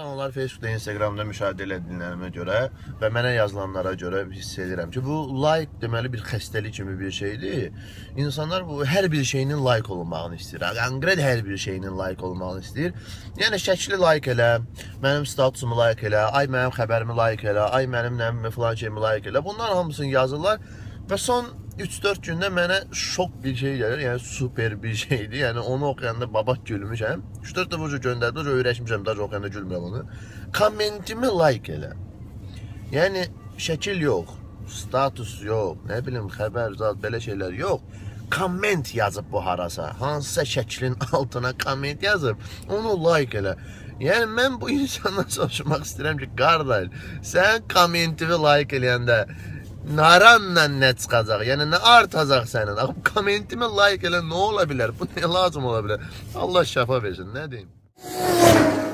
onları Facebookda, Instagramda müşahidə edildiklərimə görə və mənə yazılanlara görə hiss edirəm ki, bu like deməli bir xəstəlik kimi bir şeydir. İnsanlar bu hər bir şeyinin like olunmağını istəyir. Konkret hər bir şeyinin like olunmağını istəyir. Yəni şəkli like elə, mənim statusumu like elə, ay mənim xəbərimi like elə, ay mənim nəmi filan şeyimi like elə. Bunlar hamısını yazırlar və son 3-4 gündə mənə şok bir şey gəlir, yəni super bir şeydir. Yəni onu oxuyanda babat gülmüşəm. 3-4 dəfə ucu göndərdi, ucu öyrəşmişəm, daha oxuyanda gülmürəm onu. Kommentimi like elə. Yəni şəkil yox, status yox, nə bilim xəbər, zat, belə şeylər yox. Komment yazıb bu harasa, hansısa şəklin altına komment yazıb, onu like elə. Yəni mən bu insandan soruşmaq istəyirəm ki, qardaş, sən kommentimi like eləyəndə naranla nə çıxacaq? Yəni nə artacaq sənin? Kommentimi like elə nə ola bilər? Bu nə lazım ola bilər? Allah şəfa versin, nə deyim?